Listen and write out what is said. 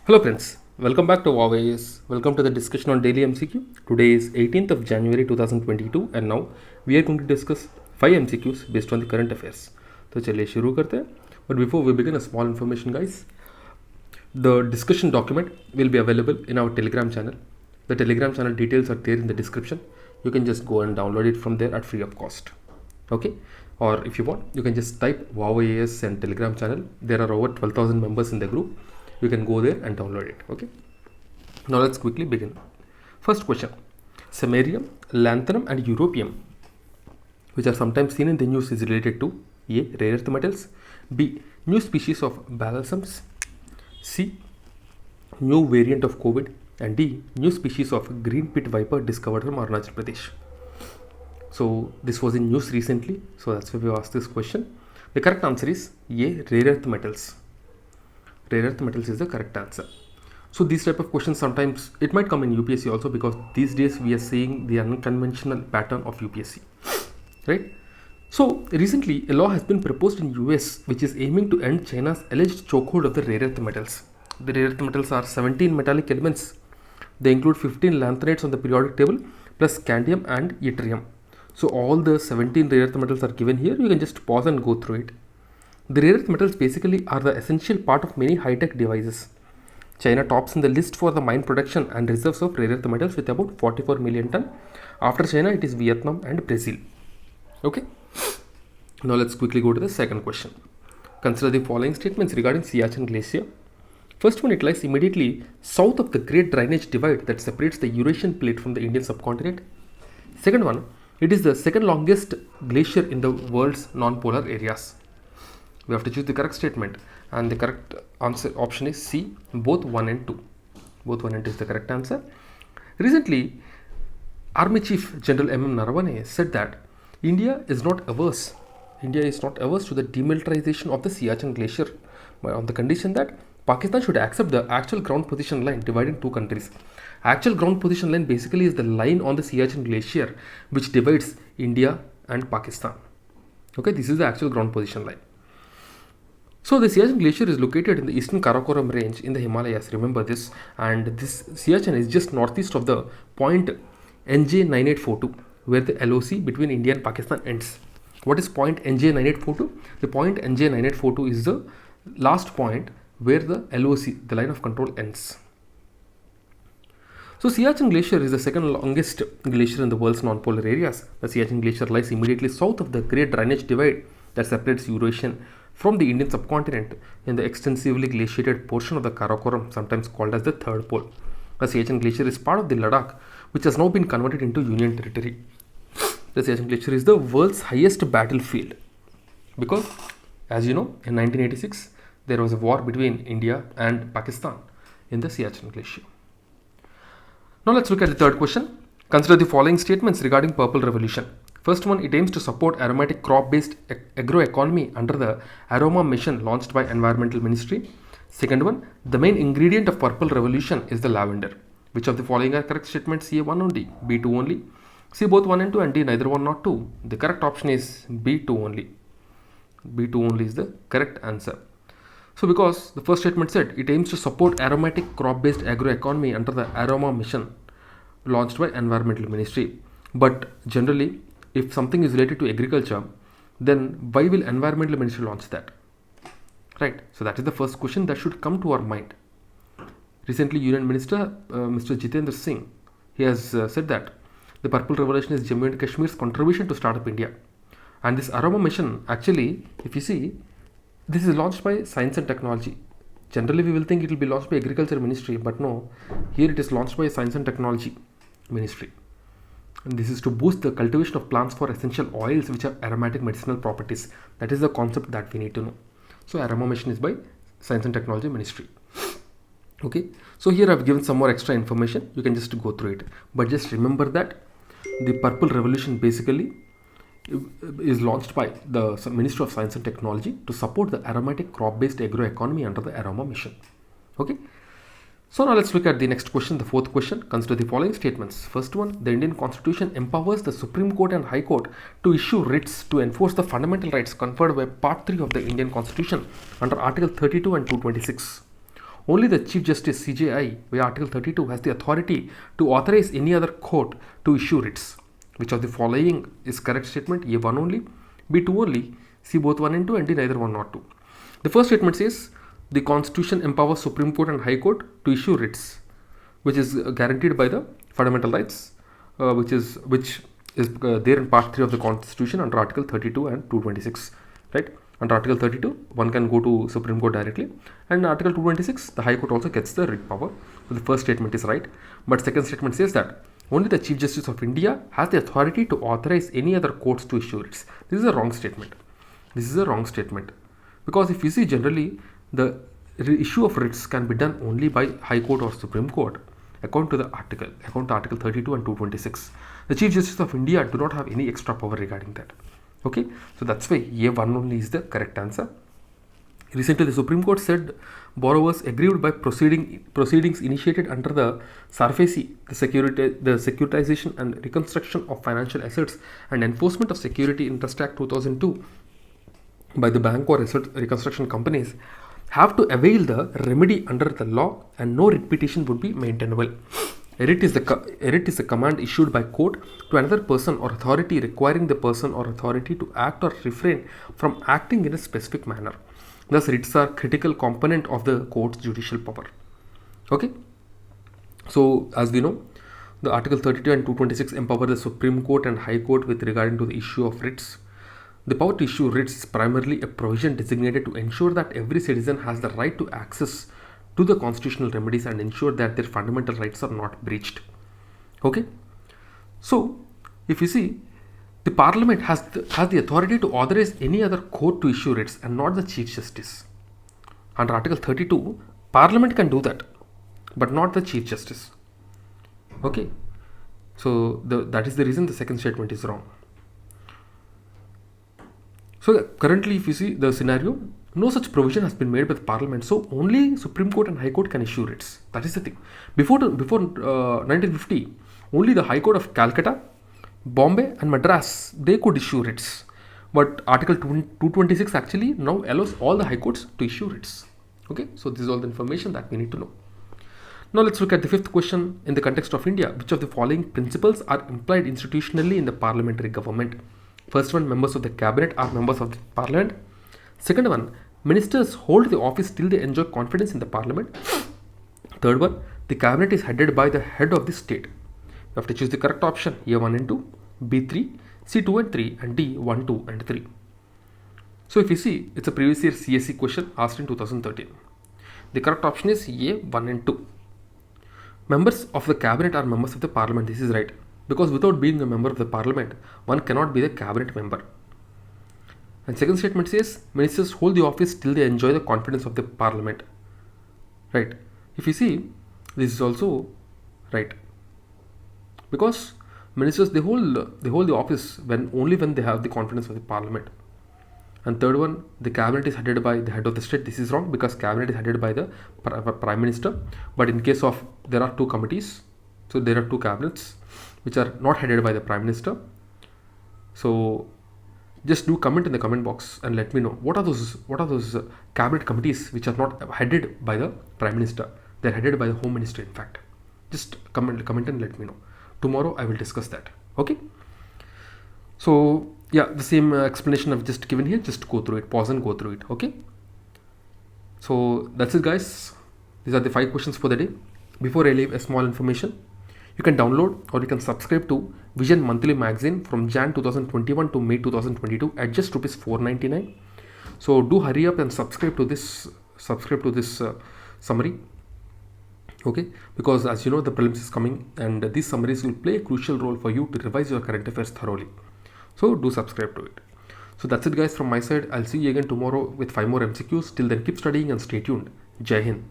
Hello friends, welcome back to VOWIAS. Welcome to the discussion on daily MCQ. Today is 18th of January 2022 and now we are going to discuss 5 MCQs based on the current affairs. तो चलिए शुरू करते हैं. But before we begin, a small information guys. The discussion document will be available in our Telegram channel. The Telegram channel details are there in the description. You can just go and download it from there at free of cost. Okay? Or if you want, you can just type VOWIAS and Telegram channel. There are over 12,000 members in the group. You can go there and download it. Okay, now let's quickly begin. First question: samarium, lanthanum and europium, which are sometimes seen in the news, is related to A. rare earth metals, B. new species of balsams, C. new variant of COVID, and D. new species of green pit viper discovered from Arunachal Pradesh. So this was in news recently, so that's why we asked this question. The correct answer is A. rare earth metals. Rare earth metals is the correct answer. So these type of questions sometimes it might come in UPSC also, because these days we are seeing the unconventional pattern of UPSC, right? So recently a law has been proposed in US which is aiming to end China's alleged chokehold of the rare earth metals. The rare earth metals are 17 metallic elements. They include 15 lanthanides on the periodic table plus scandium and yttrium. So all the 17 rare earth metals are given here. You can just pause and go through it. The rare earth metals basically are the essential part of many high-tech devices. China tops in the list for the mine production and reserves of rare earth metals with about 44 million ton. After China, it is Vietnam and Brazil. Okay. Now let's quickly go to the second question. Consider the following statements regarding Siachen Glacier. First one, it lies immediately south of the Great Drainage Divide that separates the Eurasian plate from the Indian subcontinent. Second one, it is the second longest glacier in the world's non-polar areas. We have to choose the correct statement, and the correct answer option is C, both 1 and 2. Both 1 and 2 is the correct answer. Recently, Army Chief General M.M. Narawane said that India is not averse to the demilitarization of the Siachen Glacier, on the condition that Pakistan should accept the actual ground position line dividing two countries. Actual ground position line basically is the line on the Siachen Glacier which divides India and Pakistan. Okay, this is the actual ground position line. So the Siachen Glacier is located in the eastern Karakoram range in the Himalayas, remember this, and this Siachen is just northeast of the point NJ9842, where the LOC between India and Pakistan ends. What is point NJ9842? The point NJ9842 is the last point where the LOC, the line of control, ends. So Siachen Glacier is the second longest glacier in the world's non-polar areas. The Siachen Glacier lies immediately south of the Great Drainage Divide that separates Eurasian from the Indian subcontinent in the extensively glaciated portion of the Karakoram, sometimes called as the third pole. The Siachen Glacier is part of the Ladakh, which has now been converted into Union territory. The Siachen Glacier is the world's highest battlefield because, as you know, in 1986 there was a war between India and Pakistan in the Siachen Glacier. Now let's look at the third question. Consider the following statements regarding Purple Revolution. First one, it aims to support aromatic crop-based agroeconomy under the Aroma Mission launched by Environmental Ministry. Second one, the main ingredient of Purple Revolution is the lavender. Which of the following are correct statements? A 1 only, B 2 only, C both 1 and 2, and D neither 1 nor 2. The correct option is B 2 only. B 2 only is the correct answer. So because the first statement said it aims to support aromatic crop-based agroeconomy under the Aroma Mission launched by Environmental Ministry. But generally, if something is related to agriculture, then why will Environmental Ministry launch that? Right. So that is the first question that should come to our mind. Recently, Union Minister Mr. Jitendra Singh, he has said that the Purple Revolution is Jammu and Kashmir's contribution to Startup India. And this Aroma Mission, actually, if you see, this is launched by Science and Technology. Generally, we will think it will be launched by Agriculture Ministry, but no, here it is launched by Science and Technology Ministry. And this is to boost the cultivation of plants for essential oils which have aromatic medicinal properties. That is the concept that we need to know. So Aroma Mission is by Science and Technology Ministry. Okay, so here I have given some more extra information. You can just go through it. But just remember that the Purple Revolution basically is launched by the Ministry of Science and Technology to support the aromatic crop-based agroeconomy under the Aroma Mission. Okay. So now let's look at the next question, the fourth question. Consider the following statements. First one, the Indian Constitution empowers the Supreme Court and High Court to issue writs to enforce the fundamental rights conferred by Part 3 of the Indian Constitution under Article 32 and 226. only the Chief Justice CJI via Article 32 has the authority to authorize any other court to issue writs. Which of the following is correct statement? A 1 only, B 2 only, C both 1 and 2, and D neither 1 nor 2. The first statement says the Constitution empowers Supreme Court and High Court to issue writs, which is guaranteed by the fundamental rights, which is there in Part 3 of the Constitution under Article 32 and 226, right? Under Article 32, one can go to Supreme Court directly, and Article 226, the High Court also gets the writ power. So the first statement is right, but second statement says that only the Chief Justice of India has the authority to authorize any other courts to issue writs. This is a wrong statement. This is a wrong statement, because if you see generally, the issue of writs can be done only by High Court or Supreme Court according to Article 32 and 226. The Chief Justice of India do not have any extra power regarding that. Okay, so that's why A1 only is the correct answer. Recently, the Supreme Court said borrowers aggrieved by proceedings initiated under the SARFAESI, the Securitization and Reconstruction of Financial Assets and Enforcement of Security Interest Act 2002 by the bank or asset reconstruction companies, have to avail the remedy under the law, and no writ petition would be maintainable. A writ is a command issued by court to another person or authority requiring the person or authority to act or refrain from acting in a specific manner. Thus, writs are critical component of the court's judicial power. Okay. So, as we know, the Article 32 and 226 empower the Supreme Court and High Court with regarding to the issue of writs. The power to issue writs is primarily a provision designated to ensure that every citizen has the right to access to the constitutional remedies and ensure that their fundamental rights are not breached. Okay. So, if you see, the Parliament has the authority to authorize any other court to issue writs and not the Chief Justice. Under Article 32, Parliament can do that, but not the Chief Justice. Okay. So, that is the reason the second statement is wrong. So, currently, if you see the scenario, no such provision has been made by the Parliament. So, only Supreme Court and High Court can issue writs. That is the thing. Before 1950, only the High Court of Calcutta, Bombay and Madras, they could issue writs. But Article 226 actually now allows all the High Courts to issue writs. Okay, so this is all the information that we need to know. Now let's look at the fifth question in the context of India. Which of the following principles are implied institutionally in the parliamentary government? First one, members of the cabinet are members of the parliament. Second one, ministers hold the office till they enjoy confidence in the parliament. Third one, the cabinet is headed by the head of the state. You have to choose the correct option, A1 and 2, B3, C2 and 3, and D 1, 2 and 3. So if you see, it's a previous year CSE question asked in 2013. The correct option is A1 and 2. Members of the cabinet are members of the parliament. This is right. Because without being a member of the parliament, one cannot be the cabinet member. And second statement says, ministers hold the office till they enjoy the confidence of the parliament. Right. If you see, this is also right. Because ministers, they hold the office only when they have the confidence of the parliament. And third one, the cabinet is headed by the head of the state. This is wrong, because cabinet is headed by the prime minister. But in case of, there are two committees, so there are two cabinets which are not headed by the prime minister. So just do comment in the comment box and let me know what are those cabinet committees which are not headed by the prime minister. They're headed by the home minister, in fact. Just comment and let me know. Tomorrow I will discuss that. Okay. So yeah, the same explanation I've just given here, just go through it, pause and go through it. Okay. So that's it, guys. These are the 5 questions for the day. Before I leave, a small information. You can download or you can subscribe to Vision Monthly Magazine from Jan 2021 to May 2022 at just rupees 499. So do hurry up and subscribe to this summary. Okay, because as you know, the prelims is coming and these summaries will play a crucial role for you to revise your current affairs thoroughly. So do subscribe to it. So that's it, guys, from my side. I'll see you again tomorrow with 5 more MCQs. Till then, keep studying and stay tuned. Jai Hind.